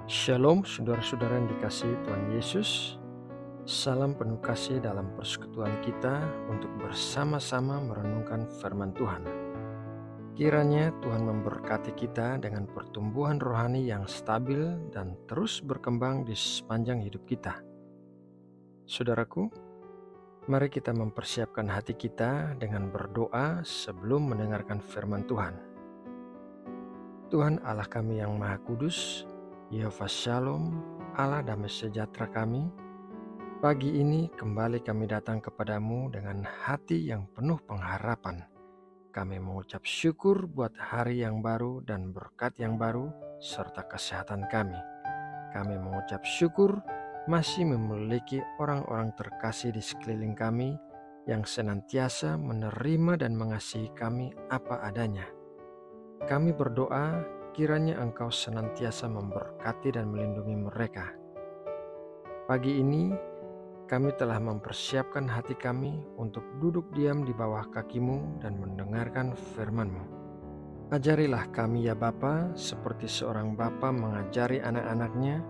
Shalom saudara-saudara yang dikasihi Tuhan Yesus. Salam penuh kasih dalam persekutuan kita untuk bersama-sama merenungkan firman Tuhan. Kiranya Tuhan memberkati kita dengan pertumbuhan rohani yang stabil dan terus berkembang di sepanjang hidup kita. Saudaraku, mari kita mempersiapkan hati kita dengan berdoa sebelum mendengarkan firman Tuhan. Tuhan Allah kami yang Maha Kudus, Yehova Shalom, Allah damai sejahtera kami, pagi ini kembali kami datang kepadamu dengan hati yang penuh pengharapan. Kami mengucap syukur buat hari yang baru dan berkat yang baru serta kesehatan kami. Kami mengucap syukur masih memiliki orang-orang terkasih di sekeliling kami yang senantiasa menerima dan mengasihi kami apa adanya. Kami berdoa kiranya Engkau senantiasa memberkati dan melindungi mereka. Pagi ini kami telah mempersiapkan hati kami untuk duduk diam di bawah kaki-Mu dan mendengarkan firman-Mu. Ajarilah kami ya Bapa, seperti seorang bapa mengajari anak-anaknya,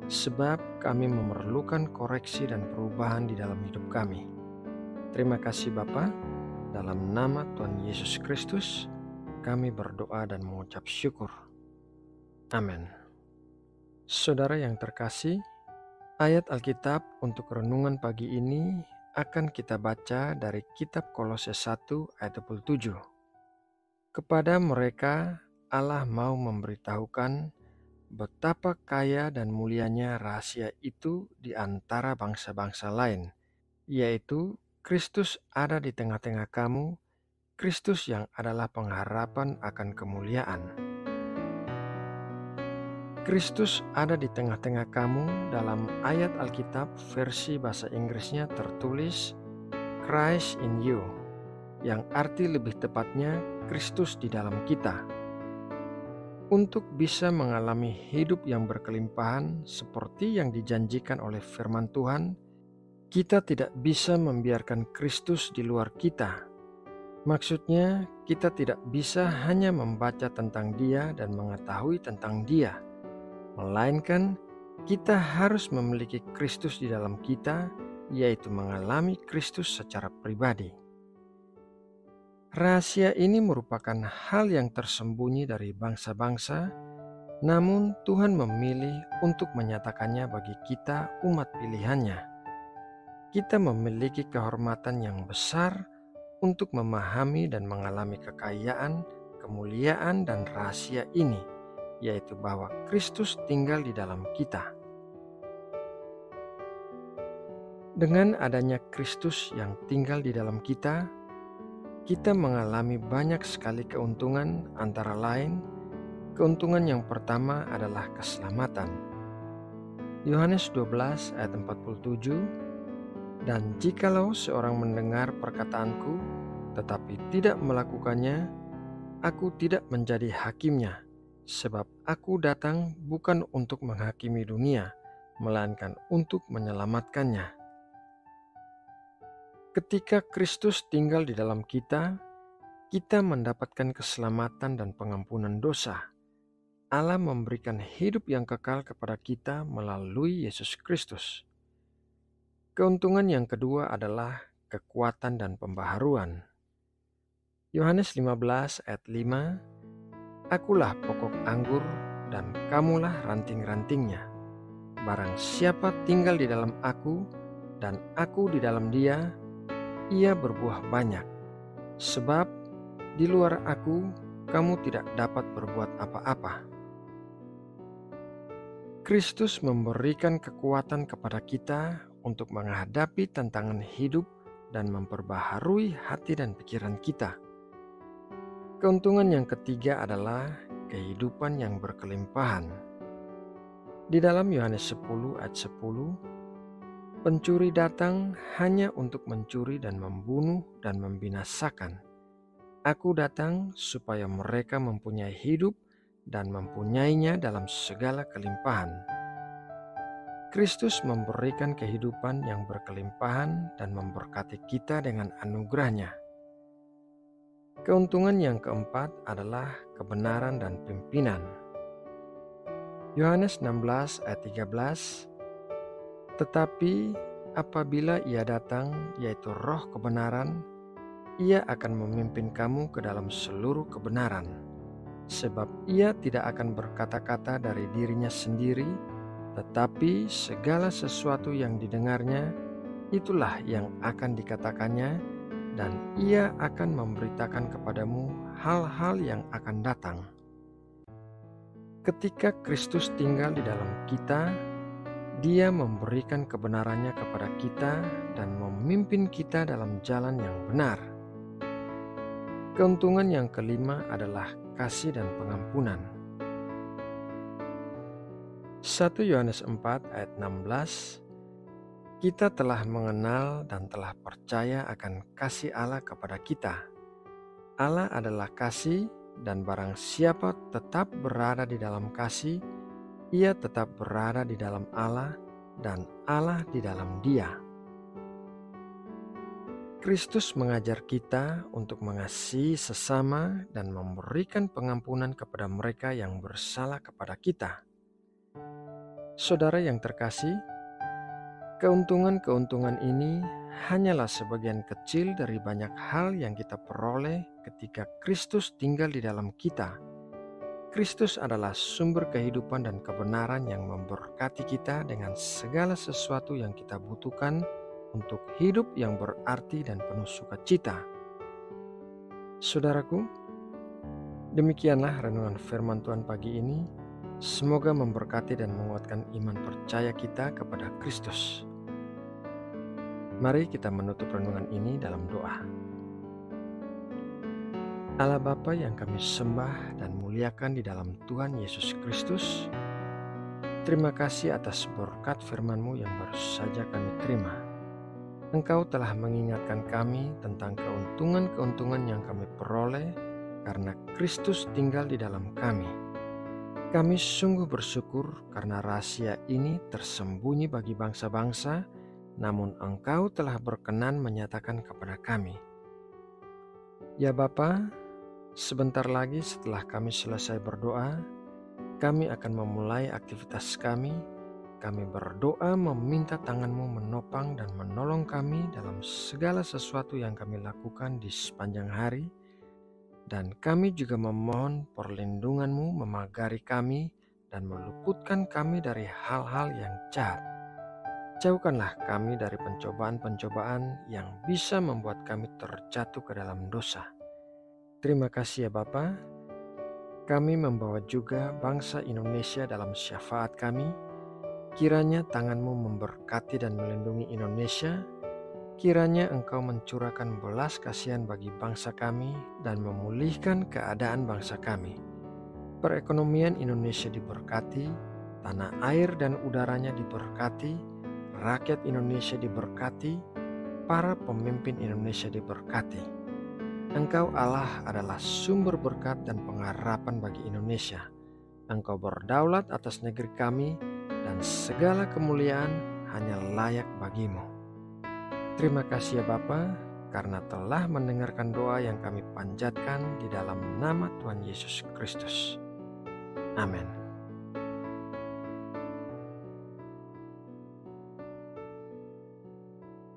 sebab kami memerlukan koreksi dan perubahan di dalam hidup kami. Terima kasih Bapa, dalam nama Tuhan Yesus Kristus, kami berdoa dan mengucap syukur. Amin. Saudara yang terkasih, ayat Alkitab untuk renungan pagi ini akan kita baca dari kitab Kolose 1 ayat 27. Kepada mereka Allah mau memberitahukan betapa kaya dan mulianya rahasia itu di antara bangsa-bangsa lain, yaitu Kristus ada di tengah-tengah kamu, Kristus yang adalah pengharapan akan kemuliaan. Kristus ada di tengah-tengah kamu dalam ayat Alkitab versi bahasa Inggrisnya tertulis Christ in you, yang arti lebih tepatnya Kristus di dalam kita. Untuk bisa mengalami hidup yang berkelimpahan seperti yang dijanjikan oleh firman Tuhan, kita tidak bisa membiarkan Kristus di luar kita. Maksudnya, kita tidak bisa hanya membaca tentang Dia dan mengetahui tentang Dia, melainkan kita harus memiliki Kristus di dalam kita, yaitu mengalami Kristus secara pribadi. Rahasia ini merupakan hal yang tersembunyi dari bangsa-bangsa, namun Tuhan memilih untuk menyatakannya bagi kita umat pilihannya. Kita memiliki kehormatan yang besar untuk memahami dan mengalami kekayaan, kemuliaan, dan rahasia ini, yaitu bahwa Kristus tinggal di dalam kita. Dengan adanya Kristus yang tinggal di dalam kita mengalami banyak sekali keuntungan, antara lain, keuntungan yang pertama adalah keselamatan. Yohanes 12 ayat 47, dan jikalau seorang mendengar perkataanku, tetapi tidak melakukannya, aku tidak menjadi hakimnya, sebab aku datang bukan untuk menghakimi dunia, melainkan untuk menyelamatkannya. Ketika Kristus tinggal di dalam kita mendapatkan keselamatan dan pengampunan dosa. Allah memberikan hidup yang kekal kepada kita melalui Yesus Kristus. Keuntungan yang kedua adalah kekuatan dan pembaharuan. Yohanes 15 ayat 5, Akulah pokok anggur dan kamulah ranting-rantingnya. Barang siapa tinggal di dalam aku dan aku di dalam dia, ia berbuah banyak. Sebab di luar aku, kamu tidak dapat berbuat apa-apa. Kristus memberikan kekuatan kepada kita untuk menghadapi tantangan hidup dan memperbaharui hati dan pikiran kita. Keuntungan yang ketiga adalah kehidupan yang berkelimpahan. Di dalam Yohanes 10 ayat 10, pencuri datang hanya untuk mencuri dan membunuh dan membinasakan. Aku datang supaya mereka mempunyai hidup dan mempunyainya dalam segala kelimpahan. Kristus memberikan kehidupan yang berkelimpahan dan memberkati kita dengan anugerah-Nya. Keuntungan yang keempat adalah kebenaran dan pimpinan. Yohanes 16 ayat 13, tetapi apabila Ia datang, yaitu Roh kebenaran, Ia akan memimpin kamu ke dalam seluruh kebenaran. Sebab Ia tidak akan berkata-kata dari dirinya sendiri, tetapi segala sesuatu yang didengarnya, itulah yang akan dikatakannya, dan Ia akan memberitakan kepadamu hal-hal yang akan datang. Ketika Kristus tinggal di dalam kita, Dia memberikan kebenarannya kepada kita dan memimpin kita dalam jalan yang benar. Keuntungan yang kelima adalah kasih dan pengampunan. 1 Yohanes 4 ayat 16, kita telah mengenal dan telah percaya akan kasih Allah kepada kita. Allah adalah kasih, dan barang siapa tetap berada di dalam kasih, ia tetap berada di dalam Allah dan Allah di dalam Dia. Kristus mengajar kita untuk mengasihi sesama dan memberikan pengampunan kepada mereka yang bersalah kepada kita. Saudara yang terkasih, keuntungan-keuntungan ini hanyalah sebagian kecil dari banyak hal yang kita peroleh ketika Kristus tinggal di dalam kita. Kristus adalah sumber kehidupan dan kebenaran yang memberkati kita dengan segala sesuatu yang kita butuhkan untuk hidup yang berarti dan penuh sukacita. Saudaraku, demikianlah renungan firman Tuhan pagi ini. Semoga memberkati dan menguatkan iman percaya kita kepada Kristus. Mari kita menutup renungan ini dalam doa. Allah Bapa yang kami sembah dan muliakan di dalam Tuhan Yesus Kristus, terima kasih atas berkat firman-Mu yang baru saja kami terima. Engkau telah mengingatkan kami tentang keuntungan-keuntungan yang kami peroleh karena Kristus tinggal di dalam kami. Kami sungguh bersyukur karena rahasia ini tersembunyi bagi bangsa-bangsa, namun Engkau telah berkenan menyatakan kepada kami. Ya Bapa, sebentar lagi setelah kami selesai berdoa, kami akan memulai aktivitas kami. Kami berdoa meminta tangan-Mu menopang dan menolong kami dalam segala sesuatu yang kami lakukan di sepanjang hari. Dan kami juga memohon perlindungan-Mu memagari kami dan meluputkan kami dari hal-hal yang jahat. Jauhkanlah kami dari pencobaan-pencobaan yang bisa membuat kami terjatuh ke dalam dosa. Terima kasih ya Bapa. Kami membawa juga bangsa Indonesia dalam syafaat kami. Kiranya tangan-Mu memberkati dan melindungi Indonesia. Kiranya Engkau mencurahkan belas kasihan bagi bangsa kami dan memulihkan keadaan bangsa kami. Perekonomian Indonesia diberkati, tanah air dan udaranya diberkati, rakyat Indonesia diberkati, para pemimpin Indonesia diberkati. Engkau Allah adalah sumber berkat dan pengharapan bagi Indonesia. Engkau berdaulat atas negeri kami dan segala kemuliaan hanya layak bagi-Mu. Terima kasih ya Bapa, karena telah mendengarkan doa yang kami panjatkan di dalam nama Tuhan Yesus Kristus. Amin.